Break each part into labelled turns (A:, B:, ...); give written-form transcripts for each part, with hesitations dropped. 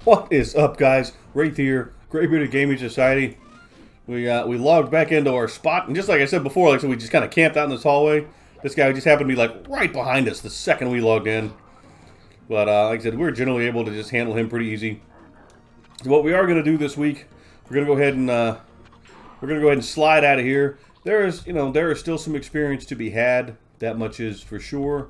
A: What is up, guys? Wraith here, Great Bearded Gaming Society. We logged back into our spot, and just like I said before, like so we just kind of camped out in this hallway. This guy just happened to be like right behind us the second we logged in. But like I said, we were generally able to just handle him pretty easy. So what we are going to do this week, we're going to go ahead and slide out of here. There is still some experience to be had. That much is for sure.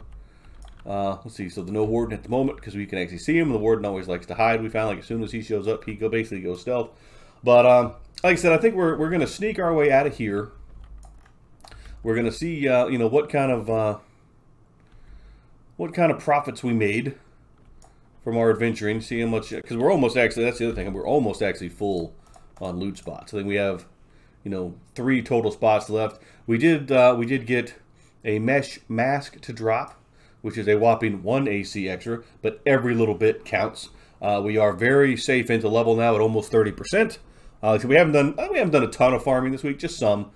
A: Let's see, so the no warden at the moment, because we can actually see him. The warden always likes to hide. We found like as soon as he shows up, he basically goes stealth. But like I said, I think we're going to sneak our way out of here. We're going to see what kind of profits we made from our adventuring. See how much, because we're almost actually, that's the other thing, we're almost actually full on loot spots. I think we have 3 total spots left. We did get a mesh mask to drop, which is a whopping 1 AC extra, but every little bit counts. We are very safe into level now at almost 30%. So we haven't done a ton of farming this week, just some.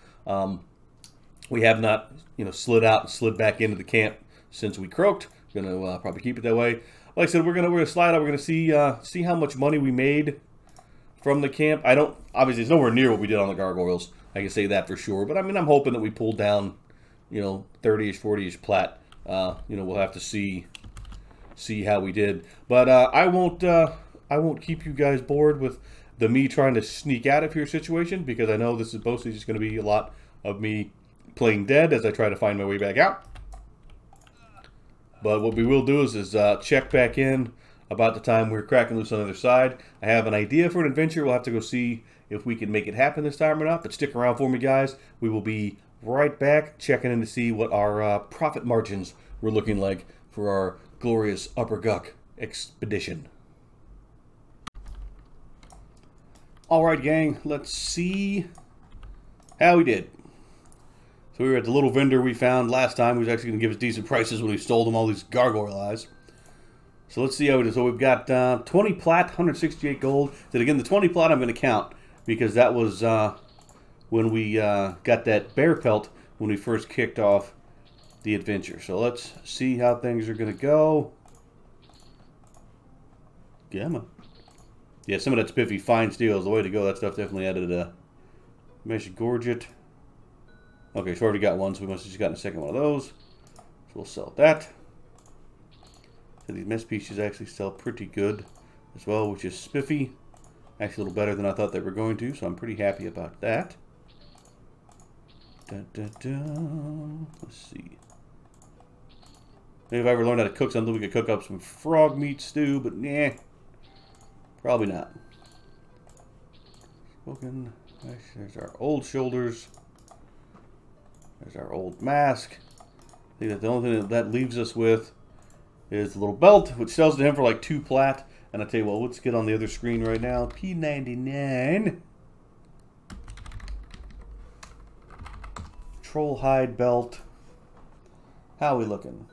A: We have not slid out and slid back into the camp since we croaked. Gonna probably keep it that way. Like I said, we're gonna slide out. We're gonna see how much money we made from the camp. Obviously it's nowhere near what we did on the gargoyles. I can say that for sure. But I mean, I'm hoping that we pulled down 30ish, 40ish plat. We'll have to see how we did. But I won't keep you guys bored with me trying to sneak out of here situation, because I know this is mostly just going to be a lot of me playing dead as I try to find my way back out. But what we will do is check back in about the time we're cracking loose on the other side. I have an idea for an adventure. We'll have to go see if we can make it happen this time or not. But stick around for me, guys. We will be right back checking in to see what our profit margins were looking like for our glorious Upper Guck expedition. Alright, gang, let's see how we did. So we were at the little vendor we found last time, who was actually going to give us decent prices when we stole them all these gargoyle eyes. So let's see how it is. So we've got 20 plat, 168 gold. Then again, the 20 plat I'm going to count, because that was when we got that bear pelt when we first kicked off the adventure. So let's see how things are going to go. Yeah, some of that spiffy fine steel is the way to go. That stuff definitely added a mesh gorget. Okay, so we already got one, so we must have just gotten a second one of those. So we'll sell that. So these mesh pieces actually sell pretty good as well, which is spiffy. Actually a little better than I thought they were going to, so I'm pretty happy about that. Let's see. Maybe if I ever learned how to cook something, we could cook up some frog meat stew, but nah, probably not. Spoken. There's our old shoulders. There's our old mask. I think that the only thing that leaves us with is the little belt, which sells to him for like 2 plat. And I tell you what, let's get on the other screen right now. P99. Troll hide belt. How are we looking?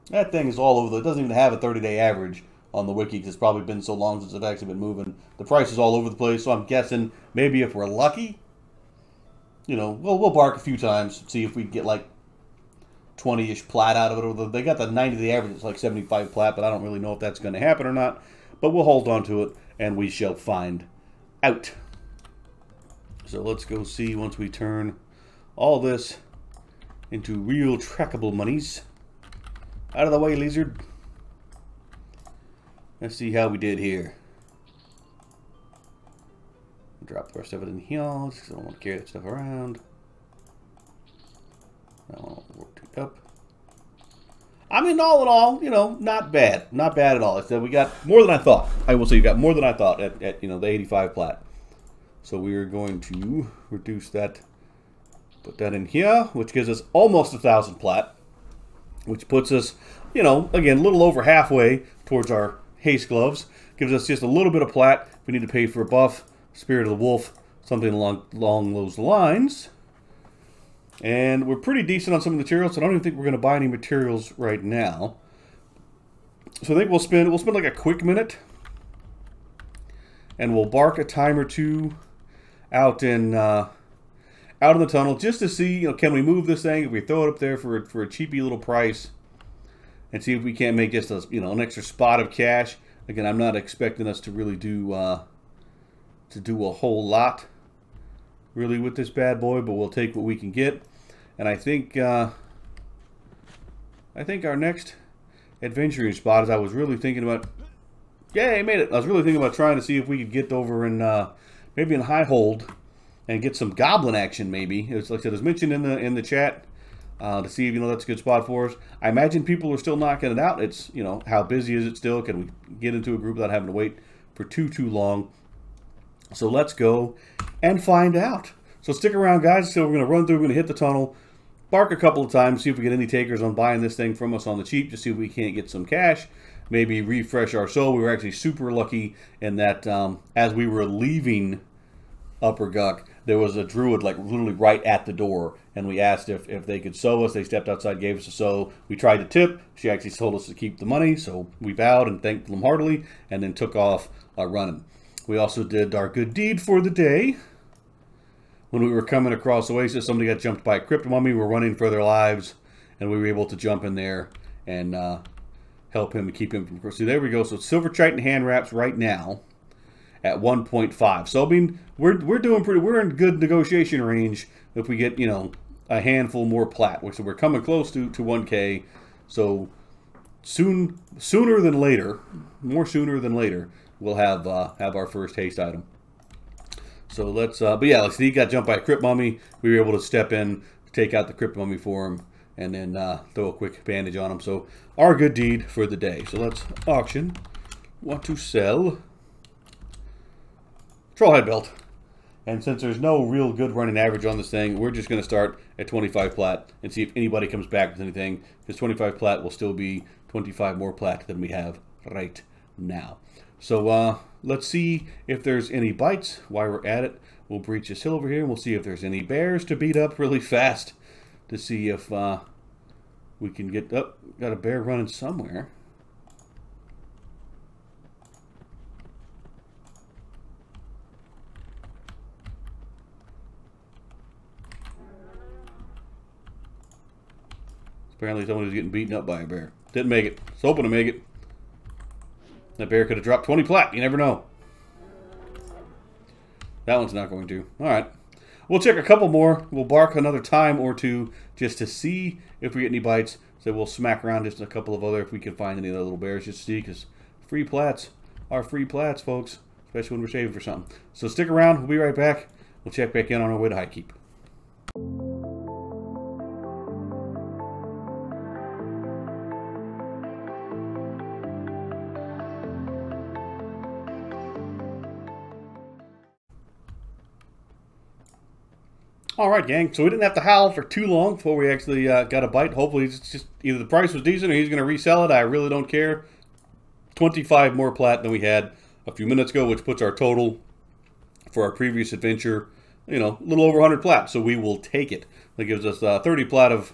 A: That thing is all over. It doesn't even have a 30-day average on the wiki, because it's probably been so long since it's actually been moving. The price is all over the place, so I'm guessing maybe if we're lucky, we'll bark a few times, see if we get like 20-ish plat out of it. They got the 90-day average. It's like 75 plat, but I don't really know if that's going to happen or not. But we'll hold on to it, and we shall find out. So let's go see, once we turn all this into real trackable monies. Out of the way, lizard. Let's see how we did here. Drop the rest of it in here, because I don't want to carry that stuff around. I don't want to work too up. I mean, all in all, not bad. Not bad at all. So we got more than I thought. I will say, you got more than I thought at the 85 plat. So we are going to reduce that, put that in here, which gives us almost 1,000 plat, which puts us, again, a little over halfway towards our haste gloves. Gives us just a little bit of plat. If we need to pay for a buff, Spirit of the Wolf, something along those lines. And we're pretty decent on some materials, so I don't even think we're going to buy any materials right now. So I think we'll spend like a quick minute, and we'll bark a time or two out in the tunnel just to see, can we move this thing? If we throw it up there for a cheapy little price, and see if we can't make just a, an extra spot of cash. Again, I'm not expecting us to really do a whole lot really with this bad boy, but we'll take what we can get. And I think our next adventuring spot is, I was really thinking about, yeah, I made it. I was really thinking about trying to see if we could get over in maybe in High Hold and get some goblin action. Maybe it's like I said, it was mentioned in the chat to see if that's a good spot for us. I imagine people are still knocking it out. It's how busy is it still? Can we get into a group without having to wait for too long? So let's go and find out. So stick around, guys. So we're going to run through. We're going to hit the tunnel, bark a couple of times, see if we get any takers on buying this thing from us on the cheap, just see if we can't get some cash, maybe refresh our soul. We were actually super lucky in that as we were leaving Upper Guck, there was a druid like literally right at the door, and we asked if they could sew us. They stepped outside, gave us a sew. We tried to tip. She actually told us to keep the money, so we bowed and thanked them heartily, and then took off running. We also did our good deed for the day. When we were coming across Oasis, somebody got jumped by a crypt mummy. We were running for their lives, and we were able to jump in there and help him and keep him from... See, there we go. So Silver Triton hand wraps right now at 1.5. So I mean, we're doing pretty. We're in good negotiation range if we get a handful more plat. So we're coming close to 1K. So sooner than later, more sooner than later, we'll have our first haste item. So let's, but yeah, like he got jumped by a crypt mummy. We were able to step in, take out the crypt mummy for him, and then throw a quick bandage on him. So our good deed for the day. So let's auction. Want to sell Trollhead belt. And since there's no real good running average on this thing, we're just going to start at 25 plat and see if anybody comes back with anything. Because 25 plat will still be 25 more plat than we have right now. So let's see if there's any bites. While we're at it, we'll breach this hill over here, and we'll see if there's any bears to beat up really fast to see if we can get... Oh, got a bear running somewhere. Apparently someone was getting beaten up by a bear. Didn't make it. Was hoping to make it. That bear could have dropped 20 plat. You never know. That one's not going to. All right. We'll check a couple more. We'll bark another time or two just to see if we get any bites. So we'll smack around just a couple of other, if we can find any other little bears, just to see, because free plats are free plats, folks. Especially when we're saving for something. So stick around. We'll be right back. We'll check back in on our way to High Keep. Alright, gang, so we didn't have to howl for too long before we actually got a bite. Hopefully it's just either the price was decent or he's going to resell it. I really don't care. 25 more plat than we had a few minutes ago, which puts our total for our previous adventure, a little over 100 plat. So we will take it. That gives us 30 plat of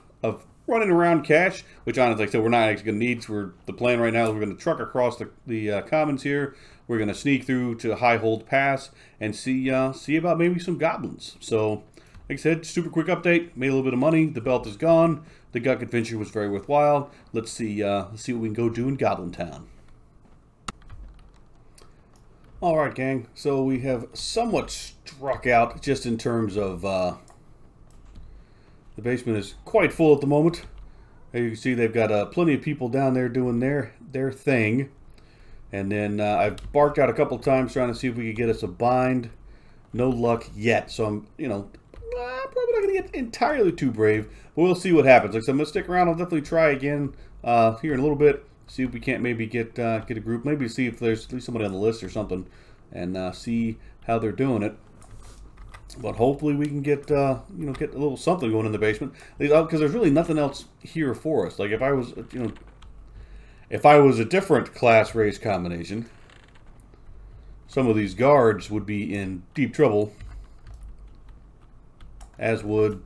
A: running around cash, which honestly, like I said, we're not actually going to need. For the plan right now is we're going to truck across the commons here. We're going to sneak through to High Hold Pass and see about maybe some goblins. So... like I said, super quick update. Made a little bit of money. The belt is gone. The Guck adventure was very worthwhile. Let's see what we can go do in Goblin Town. All right, gang. So we have somewhat struck out just in terms of the basement is quite full at the moment. As you can see, they've got plenty of people down there doing their thing. And then I've barked out a couple times trying to see if we could get us a bind. No luck yet. So I'm, probably not going to get entirely too brave, but we'll see what happens. Like I said, I'm going to stick around. I'll definitely try again here in a little bit. See if we can't maybe get a group. Maybe see if there's at least somebody on the list or something, and see how they're doing it. But hopefully we can get get a little something going in the basement, because there's really nothing else here for us. Like if I was if I was a different class race combination, some of these guards would be in deep trouble. As would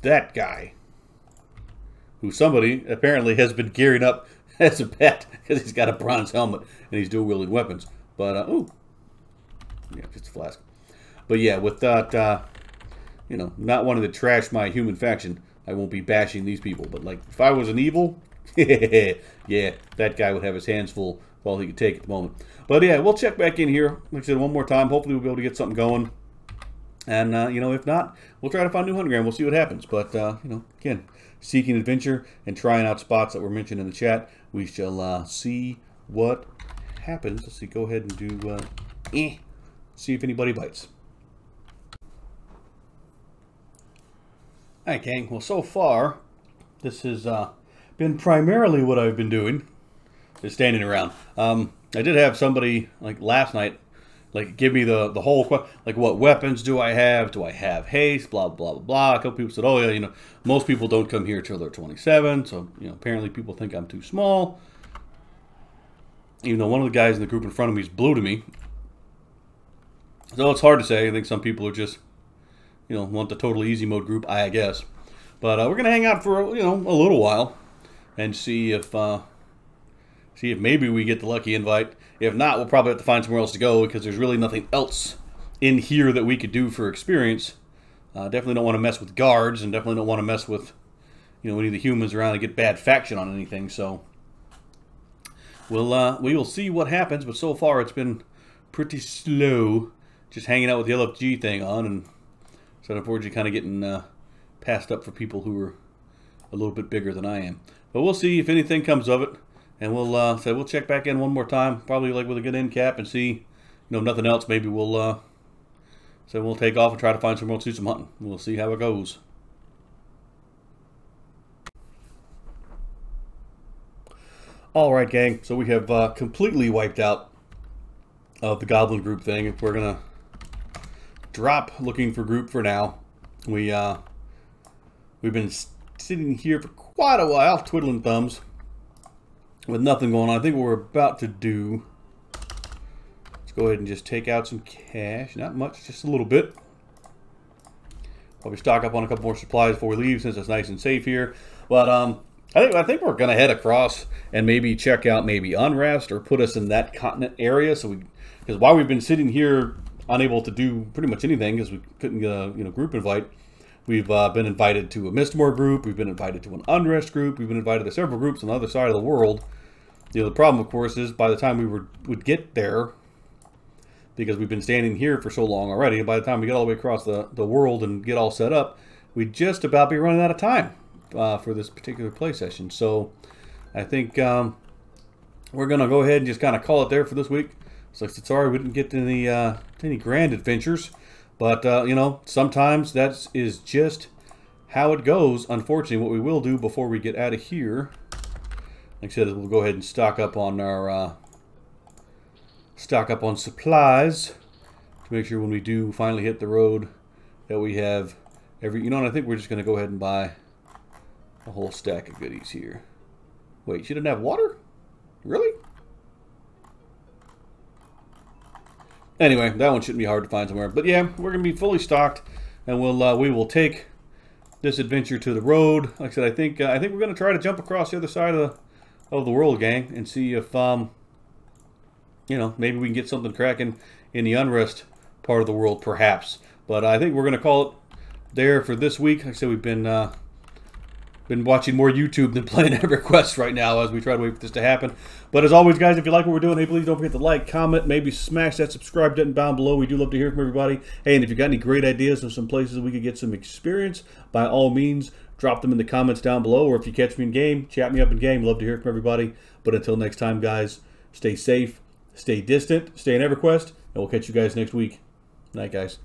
A: that guy, who somebody apparently has been gearing up as a pet because he's got a bronze helmet and he's dual wielding weapons. But oh, yeah, just a flask. But yeah, with that, not wanting to trash my human faction, I won't be bashing these people. But like, if I was an evil, Yeah, that guy would have his hands full with all he could take at the moment. But yeah, we'll check back in here, like I said, one more time. Hopefully we'll be able to get something going. And, you know, if not, we'll try to find a new hunting ground. We'll see what happens. But, you know, again, seeking adventure and trying out spots that were mentioned in the chat. We shall see what happens. Let's see, go ahead and do, see if anybody bites. All right, gang. Well, so far, this has been primarily what I've been doing, is standing around. I did have somebody, like, last night, like, give me the whole, like, what weapons do I have? Do I have haste? Blah, blah, blah, blah. A couple people said, oh, yeah, you know, most people don't come here till they're 27. So, you know, apparently people think I'm too small. Even though one of the guys in the group in front of me is blue to me. So it's hard to say. I think some people are just, you know, want the totally easy mode group, I guess. But we're going to hang out for, you know, a little while and see if maybe we get the lucky invite. If not, we'll probably have to find somewhere else to go because there's really nothing else in here that we could do for experience. Definitely don't want to mess with guards and definitely don't want to mess with, you know, any of the humans around and get bad faction on anything. So we will see what happens. But so far it's been pretty slow, just hanging out with the LFG thing on, and so unfortunately kind of getting passed up for people who are a little bit bigger than I am. But we'll see if anything comes of it. And we'll check back in one more time, probably like with a good end cap, and see, you know, if nothing else, maybe we'll take off and try to find somewhere else to do some hunting. We'll see how it goes. All right, gang. So we have completely wiped out of the goblin group thing. If we're gonna drop looking for group for now, we've been sitting here for quite a while, twiddling thumbs, with nothing going on. I think what we're about to do, let's go ahead and just take out some cash. Not much, just a little bit. Probably stock up on a couple more supplies before we leave, since it's nice and safe here. But I think we're gonna head across and maybe check out maybe Unrest or put us in that continent area. So because while we've been sitting here unable to do pretty much anything because we couldn't get a group invite, we've been invited to a Mistmore group. We've been invited to an Unrest group. We've been invited to several groups on the other side of the world. You know, the problem, of course, is by the time we would get there, because we've been standing here for so long already, and by the time we get all the way across the world and get all set up, we'd just about be running out of time for this particular play session. So I think we're going to go ahead and just kind of call it there for this week. So sorry we didn't get to any grand adventures. But, you know, sometimes that is just how it goes. Unfortunately, what we will do before we get out of here, like I said, is we'll go ahead and stock up on our supplies to make sure when we do finally hit the road that we have every, you know, and I think we're just going to go ahead and buy a whole stack of goodies here. Wait, she didn't have water? Really? Anyway, that one shouldn't be hard to find somewhere. But yeah, we're going to be fully stocked, and we will take this adventure to the road. Like I said, I think we're going to try to jump across the other side of the world, gang, and see if you know, maybe we can get something cracking in the Unrest part of the world, perhaps. But I think we're going to call it there for this week. Like I said, we've been watching more YouTube than playing EverQuest right now as we try to wait for this to happen. But as always, guys, if you like what we're doing, hey, please don't forget to like, comment, maybe smash that subscribe button down below. We do love to hear from everybody. Hey, and if you got any great ideas of some places we could get some experience, by all means, drop them in the comments down below. Or if you catch me in game, chat me up in game. Love to hear from everybody. But until next time, guys, stay safe, stay distant, stay in EverQuest, and we'll catch you guys next week. Night, guys.